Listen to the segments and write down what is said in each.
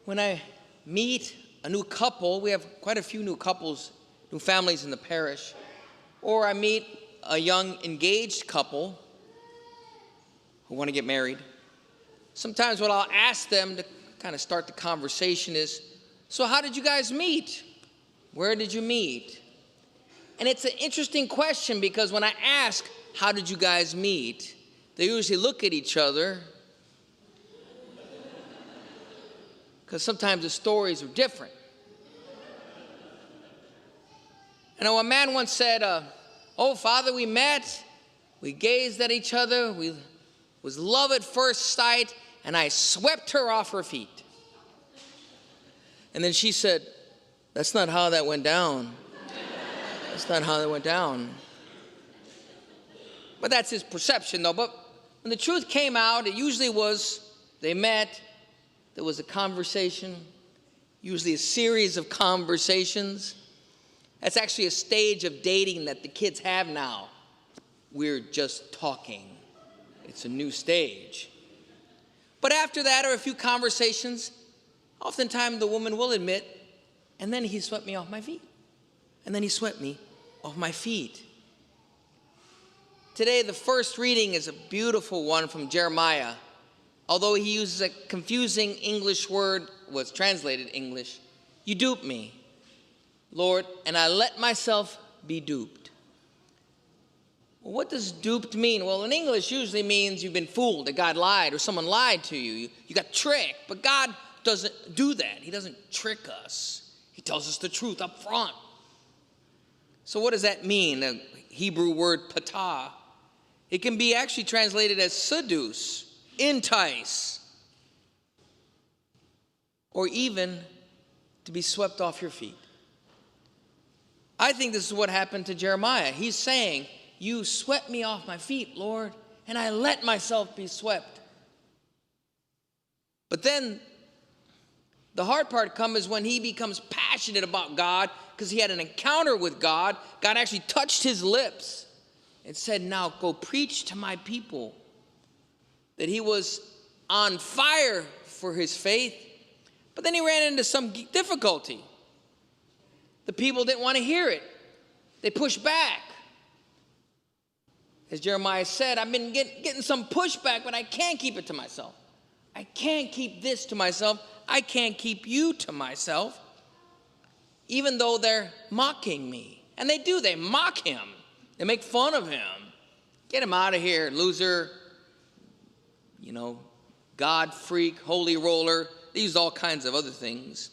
When I meet a new couple, we have quite a few new couples, new families in the parish, or I meet a young engaged couple who want to get married, sometimes what I'll ask them to kind of start the conversation is, so how did you guys meet? Where did you meet? And it's an interesting question because when I ask, how did you guys meet? They usually look at each other because sometimes the stories are different. And a man once said, oh, Father, we met, we gazed at each other, we was love at first sight, and I swept her off her feet. And then she said, that's not how that went down. That's not how that went down. But that's his perception, though. But when the truth came out, it usually was they met, there was a conversation, usually a series of conversations. That's actually a stage of dating that the kids have now. We're just talking. It's a new stage. But after that are a few conversations. Oftentimes the woman will admit, and then he swept me off my feet. And then he swept me off my feet. Today, the first reading is a beautiful one from Jeremiah. Although he uses a confusing English word, was translated English. You duped me, Lord, and I let myself be duped. Well, what does duped mean? Well, in English usually means you've been fooled, that God lied, or someone lied to you. You got tricked, but God doesn't do that. He doesn't trick us. He tells us the truth up front. So what does that mean? The Hebrew word patah. It can be actually translated as seduce, entice, or even to be swept off your feet. I think this is what happened to Jeremiah. He's saying, you swept me off my feet, Lord, and I let myself be swept. But then the hard part comes when he becomes passionate about God because he had an encounter with God. God actually touched his lips and said, now go preach to my people. That he was on fire for his faith. But then he ran into some difficulty. The people didn't want to hear it. They pushed back. As Jeremiah said, I've been getting some pushback, but I can't keep it to myself. I can't keep this to myself. I can't keep you to myself. Even though they're mocking me. And they do, they mock him. They make fun of him. Get him out of here, loser. You know, God freak, holy roller. They use all kinds of other things.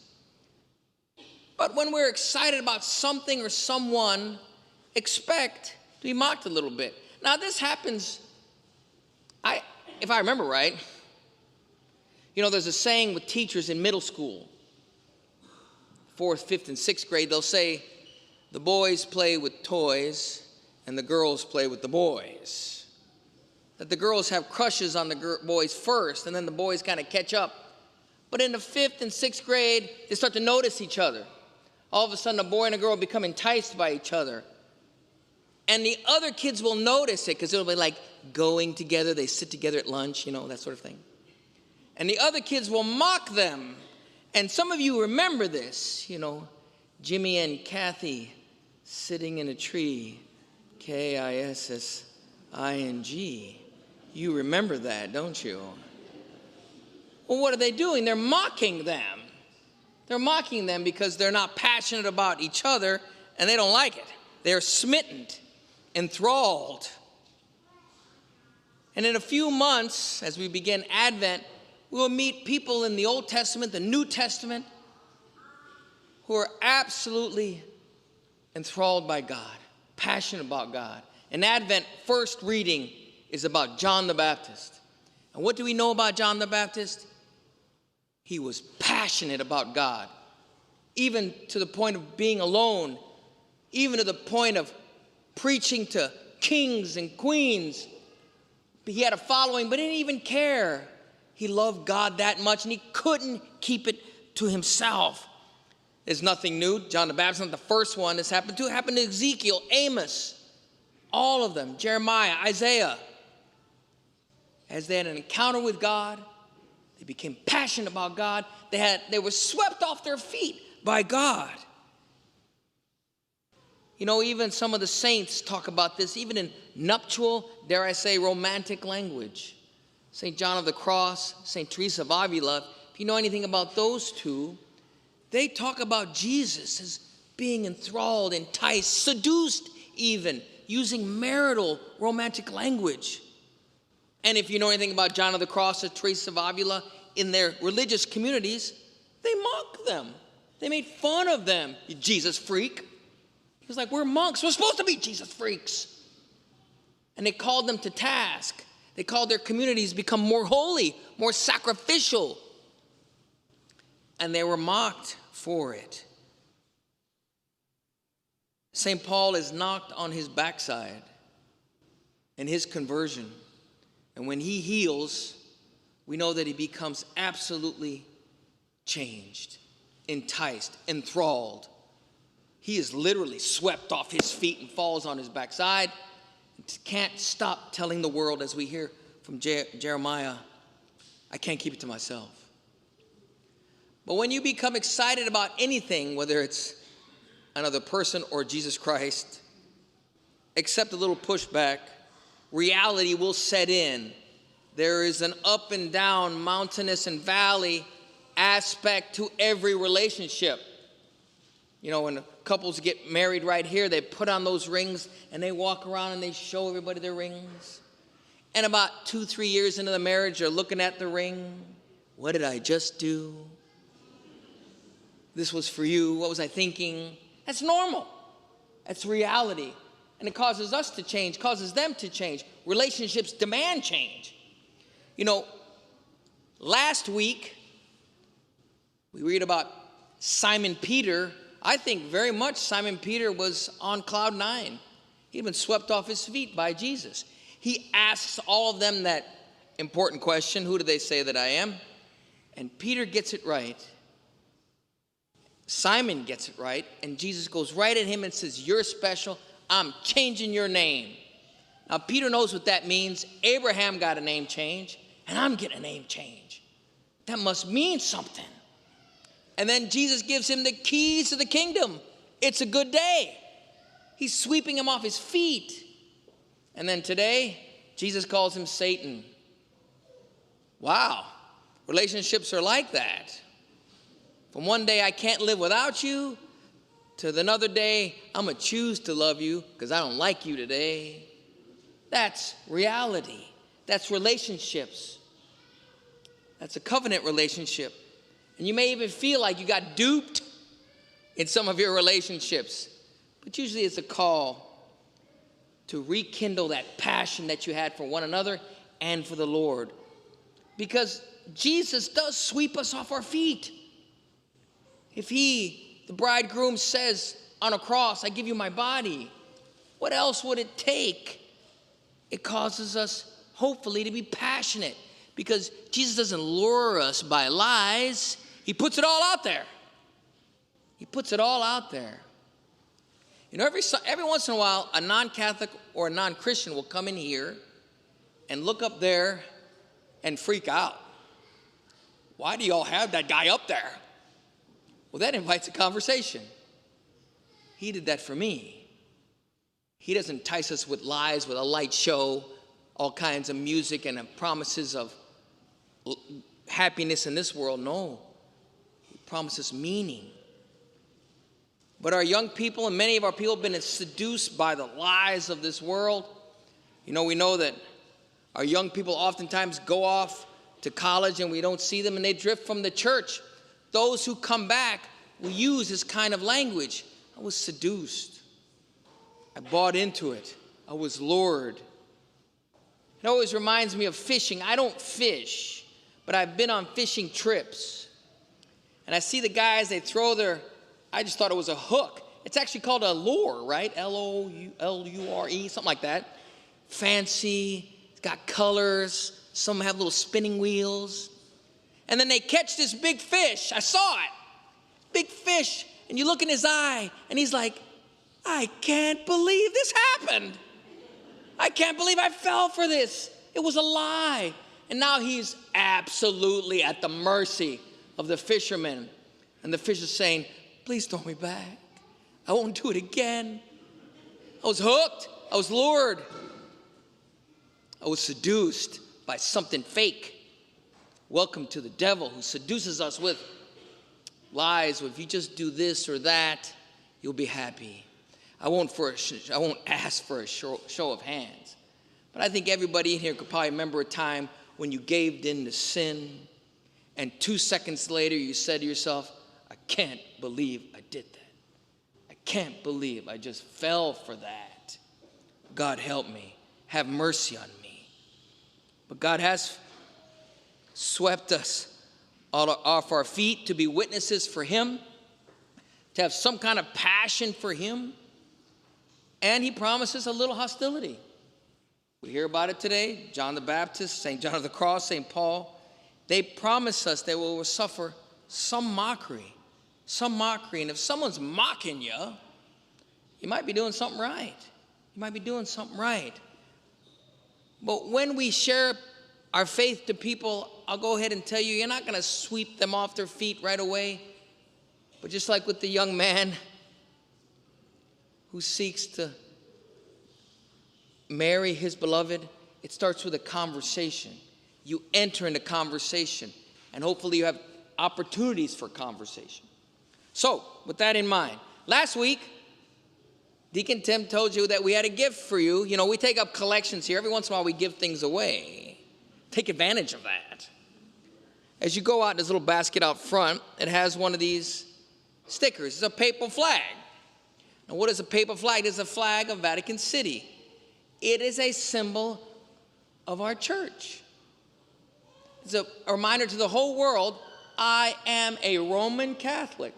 But when we're excited about something or someone, expect to be mocked a little bit. Now this happens, if I remember right, there's a saying with teachers in middle school, 4th, 5th, and 6th grade, they'll say, the boys play with toys and the girls play with the boys. That the girls have crushes on the boys first, and then the boys kind of catch up. But in the 5th and 6th grade, they start to notice each other. All of a sudden, a boy and a girl become enticed by each other. And the other kids will notice it because it'll be like going together. They sit together at lunch, that sort of thing. And the other kids will mock them. And some of you remember this, Jimmy and Kathy sitting in a tree, Kissing. You remember that, don't you? Well, what are they doing? They're mocking them. They're mocking them because they're not passionate about each other and they don't like it. They're smitten, enthralled. And in a few months, as we begin Advent, we'll meet people in the Old Testament, the New Testament, who are absolutely enthralled by God, passionate about God. And Advent first reading is about John the Baptist. And what do we know about John the Baptist? He was passionate about God, even to the point of being alone, even to the point of preaching to kings and queens. He had a following, but he didn't even care. He loved God that much, and he couldn't keep it to himself. There's nothing new. John the Baptist is not the first one this happened to. It happened to Ezekiel, Amos, all of them, Jeremiah, Isaiah. As they had an encounter with God, They became passionate about God. They were swept off their feet by God. You know, even some of the saints talk about this, even in nuptial, dare I say, romantic language. St. John of the Cross, St. Teresa of Avila, if you know anything about those two, they talk about Jesus as being enthralled, enticed, seduced even, using marital romantic language. And if you know anything about John of the Cross or Teresa of Avila, in their religious communities, they mock them. They made fun of them. You Jesus freak. He was like, we're monks. We're supposed to be Jesus freaks. And they called them to task. They called their communities become more holy, more sacrificial. And they were mocked for it. St. Paul is knocked on his backside in his conversion. And when he heals, we know that he becomes absolutely changed, enticed, enthralled. He is literally swept off his feet and falls on his backside. Can't stop telling the world, as we hear from Jeremiah, I can't keep it to myself. But when you become excited about anything, whether it's another person or Jesus Christ, accept a little pushback, reality will set in. There is an up and down, mountainous and valley aspect to every relationship. You know, when couples get married right here, they put on those rings and they walk around and they show everybody their rings. And about 2-3 years into the marriage, they're looking at the ring. What did I just do? This was for you. What was I thinking? That's normal. That's reality. And it causes us to change, causes them to change. Relationships demand change. You know, last week, we read about Simon Peter. I think very much Simon Peter was on cloud 9. He'd been swept off his feet by Jesus. He asks all of them that important question, who do they say that I am? And Peter gets it right. Simon gets it right. And Jesus goes right at him and says, you're special. I'm changing your name. Now, Peter knows what that means. Abraham got a name change, and I'm getting a name change. That must mean something. And then Jesus gives him the keys to the kingdom. It's a good day. He's sweeping him off his feet. And then today, Jesus calls him Satan. Wow. Relationships are like that. From one day, I can't live without you, to the another day, I'm going to choose to love you because I don't like you today. That's reality. That's relationships. That's a covenant relationship. And you may even feel like you got duped in some of your relationships. But usually it's a call to rekindle that passion that you had for one another and for the Lord. Because Jesus does sweep us off our feet. If he, the bridegroom, says on a cross, I give you my body, what else would it take? It causes us, hopefully, to be passionate. Because Jesus doesn't lure us by lies. He puts it all out there. He puts it all out there. You know, every once in a while, a non-Catholic or a non-Christian will come in here and look up there and freak out. Why do y'all have that guy up there? Well, that invites a conversation. He did that for me. He doesn't entice us with lies, with a light show, all kinds of music and promises of happiness in this world. No. He promises meaning. But our young people and many of our people have been seduced by the lies of this world. You know, we know that our young people oftentimes go off to college and we don't see them and they drift from the church. Those who come back will use this kind of language. I was seduced. I bought into it. I was lured. It always reminds me of fishing. I don't fish, but I've been on fishing trips. And I see the guys, they throw I just thought it was a hook. It's actually called a lure, right? L-O-U-R-E, something like that. Fancy, it's got colors. Some have little spinning wheels. And then they catch this big fish. I saw it. Big fish. And you look in his eye, and he's like, I can't believe this happened. I can't believe I fell for this. It was a lie. And now he's absolutely at the mercy of the fishermen. And the fish is saying, please throw me back. I won't do it again. I was hooked. I was lured. I was seduced by something fake. Welcome to the devil, who seduces us with lies. If you just do this or that, you'll be happy. I won't ask for a show of hands. But I think everybody in here could probably remember a time when you gave in to sin, and 2 seconds later you said to yourself, I can't believe I did that. I can't believe I just fell for that. God help me. Have mercy on me. But God has swept us all off our feet to be witnesses for him, to have some kind of passion for him. And he promises a little hostility. We hear about it today. John the Baptist, St. John of the Cross, St. Paul. They promise us that we will suffer some mockery. Some mockery. And if someone's mocking you, you might be doing something right. You might be doing something right. But when we share our faith to people, I'll go ahead and tell you, you're not going to sweep them off their feet right away. But just like with the young man who seeks to marry his beloved, it starts with a conversation. You enter into conversation, and hopefully you have opportunities for conversation. So, with that in mind, last week, Deacon Tim told you that we had a gift for you. You know, we take up collections here. Every once in a while, we give things away. Take advantage of that. As you go out, this little basket out front, it has one of these stickers. It's a papal flag. Now, what is a papal flag? It's a flag of Vatican City. It is a symbol of our church. It's a reminder to the whole world, I am a Roman Catholic.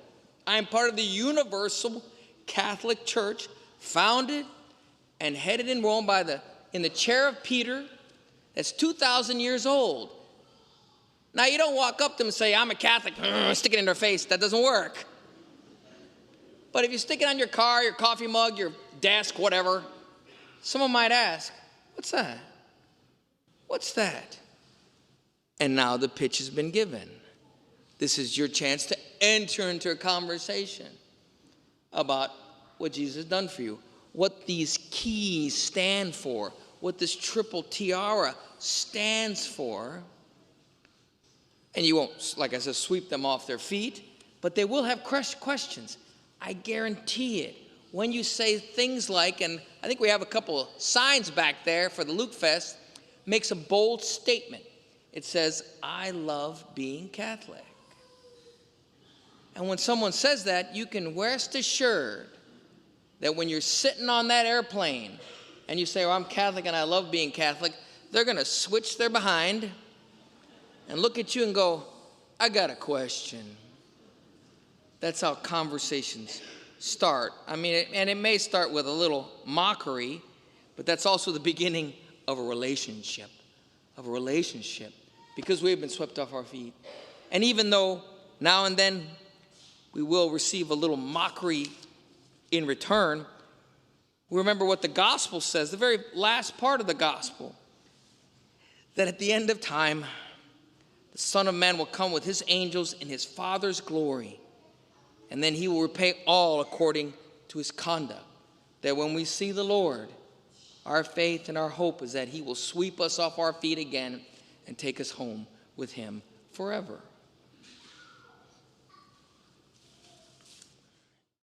I am part of the universal Catholic Church, founded and headed in Rome in the chair of Peter, that's 2,000 years old. Now, you don't walk up to them and say, I'm a Catholic, stick it in their face. That doesn't work. But if you stick it on your car, your coffee mug, your desk, whatever, someone might ask, what's that? What's that? And now the pitch has been given. This is your chance to enter into a conversation about what Jesus has done for you, what these keys stand for, what this triple tiara stands for. And you won't, like I said, sweep them off their feet, but they will have questions. I guarantee it. When you say things like, and I think we have a couple of signs back there for the Luke Fest, makes a bold statement. It says, I love being Catholic. And when someone says that, you can rest assured that when you're sitting on that airplane and you say, well, I'm Catholic and I love being Catholic, they're going to switch their behind and look at you and go, I got a question. That's how conversations start. I mean, and it may start with a little mockery, but that's also the beginning of a relationship, because we have been swept off our feet. And even though now and then we will receive a little mockery in return, we remember what the gospel says, the very last part of the gospel, that at the end of time, the Son of Man will come with his angels in his Father's glory, and then he will repay all according to his conduct. That when we see the Lord, our faith and our hope is that he will sweep us off our feet again and take us home with him forever.